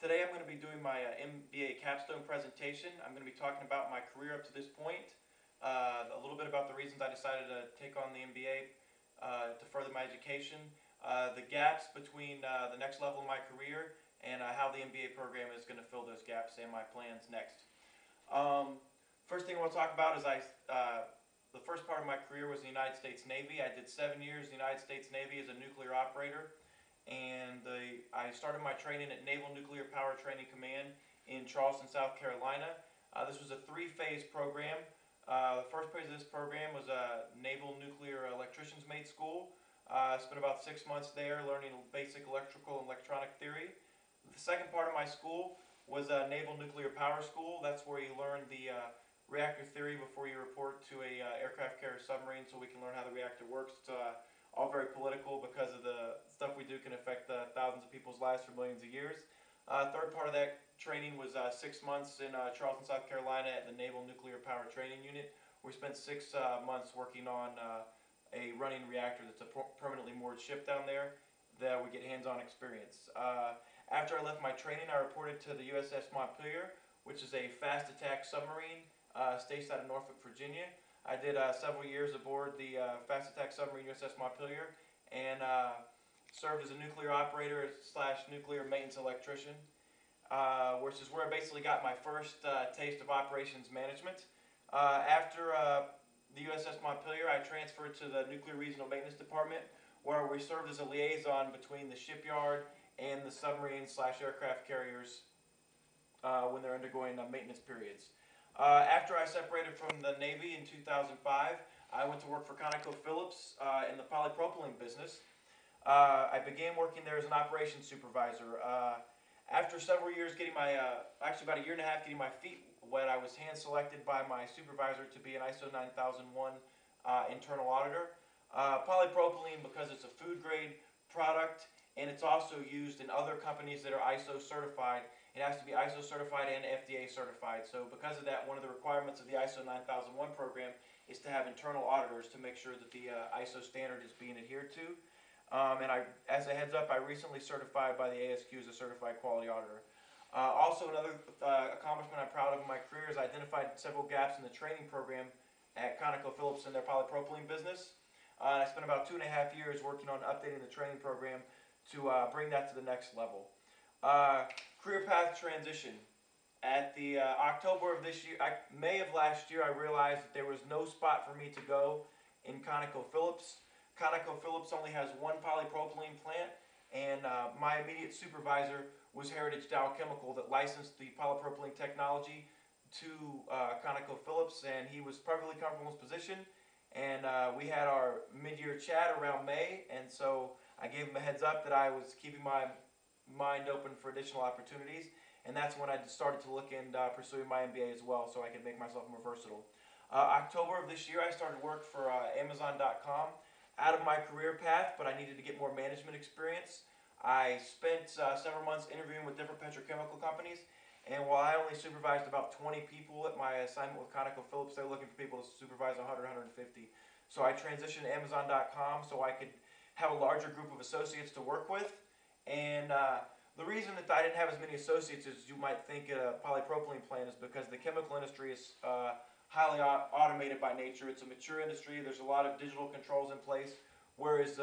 Today I'm going to be doing my MBA Capstone Presentation. I'm going to be talking about my career up to this point, a little bit about the reasons I decided to take on the MBA to further my education, the gaps between the next level of my career, and how the MBA program is going to fill those gaps and my plans next. First thing I want to talk about is the first part of my career was the United States Navy. I did 7 years in the United States Navy as a nuclear operator. And I started my training at Naval Nuclear Power Training Command in Charleston, South Carolina. This was a 3-phase program. The first phase of this program was a Naval Nuclear Electricians Mate School. I spent about 6 months there learning basic electrical and electronic theory. The second part of my school was a Naval Nuclear Power School. That's where you learn the reactor theory before you report to a aircraft carrier submarine, so we can learn how the reactor works. It's all very political because of the stuff we do can affect thousands of people's lives for millions of years. Third part of that training was 6 months in Charleston, South Carolina at the Naval Nuclear Power Training Unit. We spent 6 months working on a running reactor that's a permanently moored ship down there that we get hands-on experience. After I left my training, I reported to the USS Montpelier, which is a fast attack submarine stationed out of Norfolk, Virginia. I did several years aboard the fast attack submarine USS Montpelier and served as a nuclear operator / nuclear maintenance electrician, which is where I basically got my first taste of operations management. After the USS Montpelier, I transferred to the Nuclear Regional Maintenance Department, where we served as a liaison between the shipyard and the submarine / aircraft carriers when they're undergoing maintenance periods. After I separated from the Navy in 2005, I went to work for ConocoPhillips in the polypropylene business. I began working there as an operations supervisor. After several years getting my, actually about a year and a half getting my feet wet, I was hand selected by my supervisor to be an ISO 9001 internal auditor. Polypropylene, because it's a food grade product and it's also used in other companies that are ISO certified, it has to be ISO certified and FDA certified. So because of that, one of the requirements of the ISO 9001 program is to have internal auditors to make sure that the ISO standard is being adhered to. And as a heads up, I recently certified by the ASQ as a certified quality auditor. Also, another accomplishment I'm proud of in my career is I identified several gaps in the training program at ConocoPhillips in their polypropylene business. And I spent about 2.5 years working on updating the training program to bring that to the next level. Career path transition. At the October of this year, May of last year, I realized that there was no spot for me to go in ConocoPhillips. ConocoPhillips only has one polypropylene plant, and my immediate supervisor was Heritage Dow Chemical that licensed the polypropylene technology to ConocoPhillips, and he was perfectly comfortable in his position. And we had our mid-year chat around May, and so I gave him a heads up that I was keeping my mind open for additional opportunities, and that's when I started to look into pursuing my MBA as well, so I could make myself more versatile. October of this year, I started work for Amazon.com. Out of my career path, but I needed to get more management experience. I spent several months interviewing with different petrochemical companies, and while I only supervised about 20 people at my assignment with ConocoPhillips, they were looking for people to supervise 100, 150. So I transitioned to Amazon.com so I could have a larger group of associates to work with. And the reason that I didn't have as many associates as you might think at a polypropylene plant is because the chemical industry is highly automated by nature. It's a mature industry. There's a lot of digital controls in place. Whereas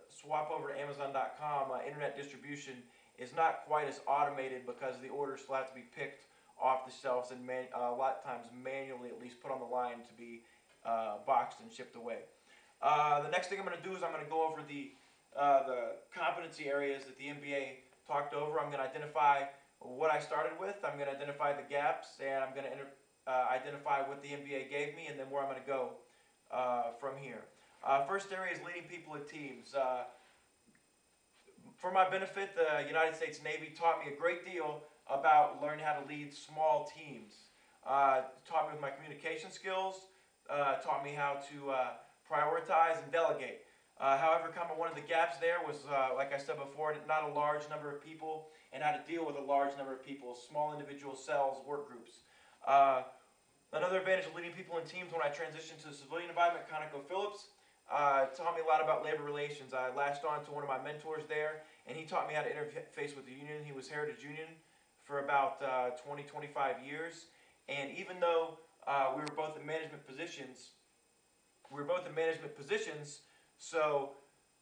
swap over to Amazon.com, internet distribution is not quite as automated because the orders still have to be picked off the shelves and a lot of times manually at least put on the line to be boxed and shipped away. The next thing I'm going to do is I'm going to go over the competency areas that the MBA talked over. I'm going to identify what I started with, I'm going to identify the gaps, and I'm going to identify what the MBA gave me and then where I'm going to go from here. First area is leading people in teams. For my benefit, the United States Navy taught me a great deal about learning how to lead small teams. Taught me with my communication skills, taught me how to prioritize and delegate. However, one of the gaps there was, like I said before, not a large number of people and how to deal with a large number of people, small individual cells, work groups. Another advantage of leading people in teams when I transitioned to the civilian environment at ConocoPhillips, taught me a lot about labor relations. I latched on to one of my mentors there, and he taught me how to interface with the union. He was Heritage Union for about 20, 25 years. And even though we were both in management positions, so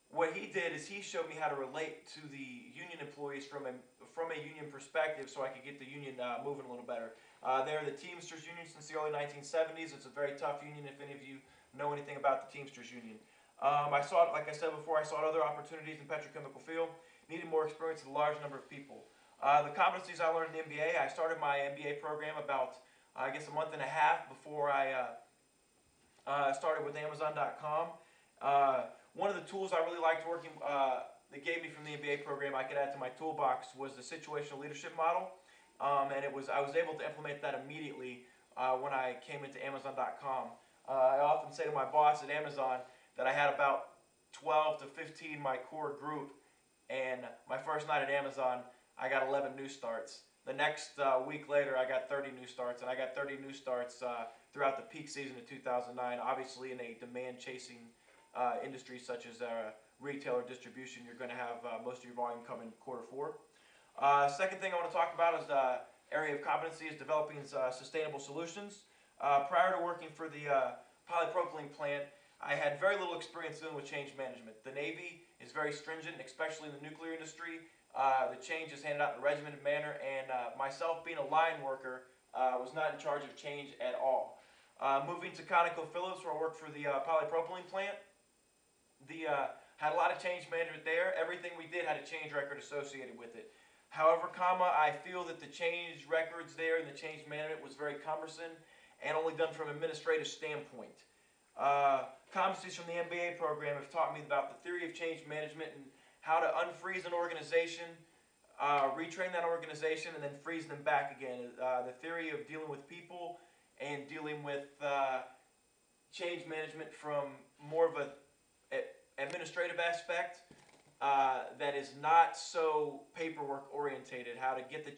what he did is he showed me how to relate to the union employees from a union perspective, so I could get the union moving a little better. They're the Teamsters Union since the early 1970s. It's a very tough union if any of you know anything about the Teamsters Union. I sought, like I said before, I sought other opportunities in the petrochemical field, needed more experience with a large number of people. The competencies I learned in the MBA, I started my MBA program about, I guess, a month and a half before I started with Amazon.com. One of the tools I really liked working, they gave me from the MBA program I could add to my toolbox was the situational leadership model. And I was able to implement that immediately when I came into Amazon.com. I often say to my boss at Amazon that I had about 12 to 15 my core group, and my first night at Amazon, I got 11 new starts. The next week later, I got 30 new starts, and I got 30 new starts throughout the peak season of 2009. Obviously, in a demand-chasing industry such as retail or distribution, you're going to have most of your volume come in quarter four. Second thing I want to talk about is the area of competency is developing sustainable solutions. Prior to working for the polypropylene plant, I had very little experience dealing with change management. The Navy is very stringent, especially in the nuclear industry. The change is handed out in a regimented manner, and myself being a line worker was not in charge of change at all. Moving to ConocoPhillips, where I worked for the polypropylene plant, had a lot of change management there. Everything we did had a change record associated with it. However, I feel that the change records there and the change management was very cumbersome and only done from an administrative standpoint. Competencies from the MBA program have taught me about the theory of change management and how to unfreeze an organization, retrain that organization, and then freeze them back again. The theory of dealing with people and dealing with change management from more of an administrative aspect that is not so paperwork orientated, how to get the